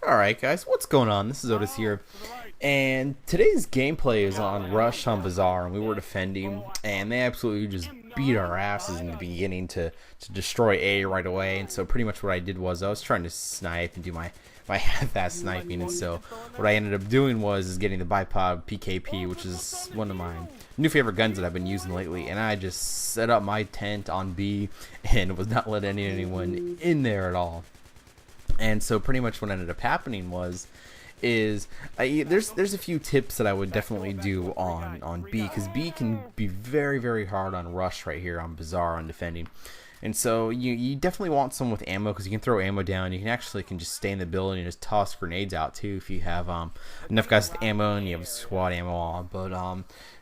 Alright guys, what's going on? This is Otis here, and today's gameplay is on Rush on Bazaar, and we were defending, and they absolutely just beat our asses in the beginning to destroy A right away. And so pretty much what I did was I was trying to snipe and do my half-ass sniping, and so what I ended up doing was getting the bipod PKP, which is one of my new favorite guns that I've been using lately, and I just set up my tent on B and was not letting anyone in there at all. And so pretty much what ended up happening there's a few tips that I would definitely do on B, because B can be very hard on Rush right here on Bazaar on defending. And so you definitely want someone with ammo, because you can throw ammo down. You can just stay in the building and just toss grenades out too if you have enough guys with ammo and you have squad ammo on. But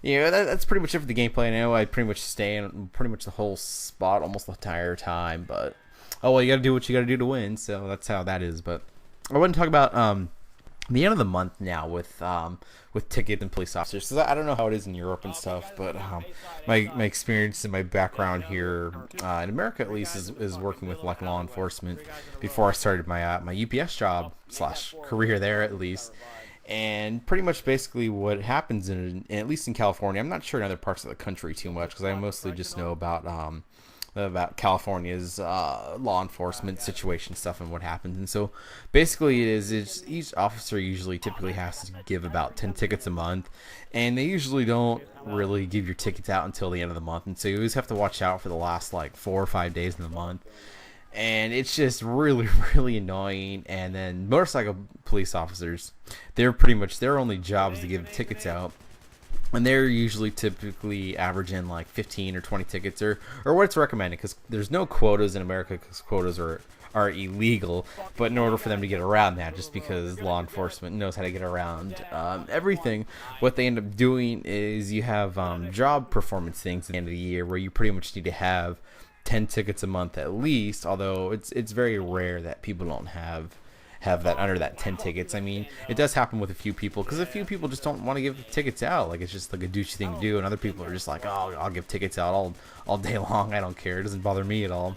that's pretty much it for the gameplay. I know I pretty much stay in pretty much the whole spot almost the entire time, but oh well, you gotta do what you gotta do to win, so that's how that is. But I want to talk about the end of the month now with tickets and police officers. So I don't know how it is in Europe and stuff, but my experience and my background here in America at least is working with like law enforcement before I started my my UPS job / career there at least. And pretty much basically what happens at least in California, I'm not sure in other parts of the country too much, because I mostly just know about California's law enforcement situation stuff and what happens. And so basically it's each officer typically has to give about 10 tickets a month, and they usually don't really give your tickets out until the end of the month. And so you always have to watch out for the last like 4 or 5 days in the month, and it's just really annoying. And then motorcycle police officers, their only job is to give tickets out, and they're typically averaging like 15 or 20 tickets or what's recommended, because there's no quotas in America, because quotas are illegal. But in order for them to get around that, just because law enforcement knows how to get around everything, what they end up doing is you have job performance things at the end of the year where you pretty much need to have 10 tickets a month at least, although it's very rare that people don't have that under that 10 tickets. I mean, it does happen with a few people, because a few people just don't want to give tickets out. Like, it's just like a douchey thing to do, and other people are just like, oh, I'll give tickets out all day long. I don't care. It doesn't bother me at all.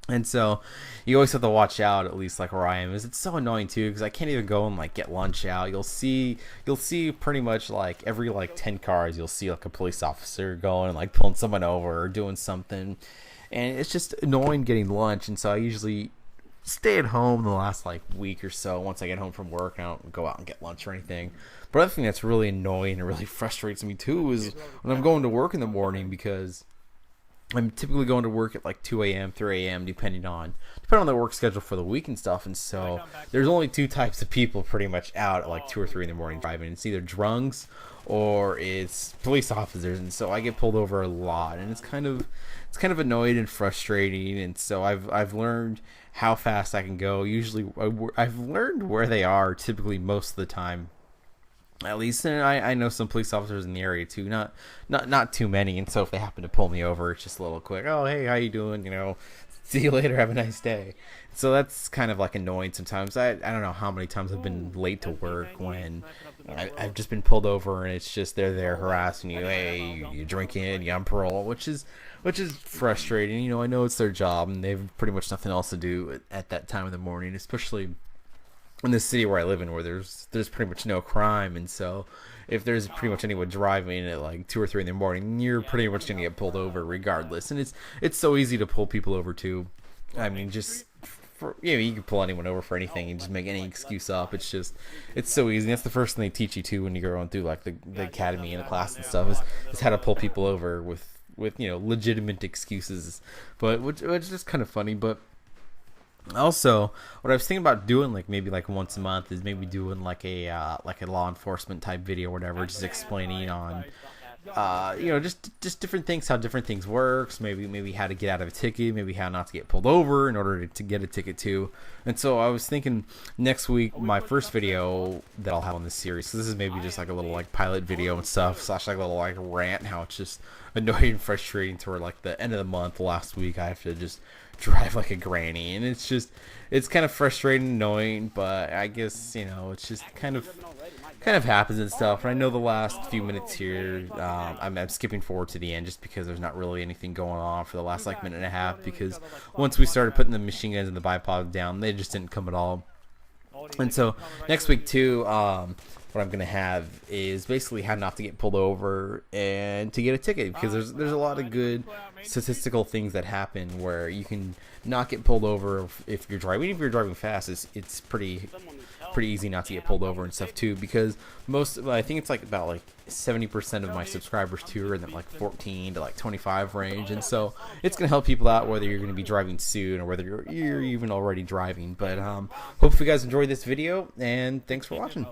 And so you always have to watch out, at least like where I am. It's so annoying too, because I can't even go and like get lunch out. You'll see pretty much like every like 10 cars, you'll see like a police officer going and like pulling someone over or doing something, and it's just annoying getting lunch. And so I usually stay at home the last like week or so. Once I get home from work, I don't go out and get lunch or anything. But another thing that's really annoying and really frustrates me too is when I'm going to work in the morning, because I'm typically going to work at like 2 a.m., 3 a.m. depending on the work schedule for the week and stuff. And so there's only two types of people pretty much out at like 2 or 3 in the morning driving. It's either drunks or it's police officers. And so I get pulled over a lot, and it's kind of annoying and frustrating. And so I've learned how fast I can go. Usually I've learned where they are typically most of the time, at least. And I know some police officers in the area too, not too many. And so if they happen to pull me over, it's just a little quick, oh hey, how you doing, see you later, have a nice day. So that's kind of like annoying sometimes. I don't know how many times I've been late to work when I've just been pulled over, and it's just they're there harassing you. Hey, you drinking? You on parole? Which is frustrating. I know it's their job, and they have pretty much nothing else to do at that time of the morning, especially in the city where I live in, where there's pretty much no crime. And so if there's pretty much anyone driving at like 2 or 3 in the morning, you're pretty much gonna get pulled over regardless. And it's so easy to pull people over too. I mean, just you can pull anyone over for anything and just make any excuse up. It's so easy. That's the first thing they teach you too when you go on through like the academy and the class and stuff, is how to pull people over with legitimate excuses. But which is just kind of funny. But also, what I was thinking about doing, like maybe like once a month, is maybe doing like a law enforcement type video or whatever, just explaining on just different things, how different things works, maybe how to get out of a ticket, maybe how not to get pulled over in order to get a ticket too. And so I was thinking next week, my first video that I'll have on this series, so this is maybe just like a little like pilot video and stuff, / like a little like rant, how it's just annoying and frustrating to where like the end of the month, last week, I have to just drive like a granny, and it's kind of frustrating and annoying. But I guess it's just kind of happens and stuff. And I know the last few minutes here, I'm skipping forward to the end just because there's not really anything going on for the last like minute and a half, because once we started putting the machine guns and the bipod down, they just didn't come at all. And so next week too, what I'm gonna have is basically how not to get pulled over and to get a ticket, because there's a lot of good statistical things that happen where you can not get pulled over if you're driving. Even if you're driving fast, it's pretty easy not to get pulled over and stuff too, because I think it's like about like 70% of my subscribers too are in that like 14 to like 25 range, and so it's gonna help people out whether you're gonna be driving soon or whether you're even already driving. But hope you guys enjoyed this video, and thanks for watching.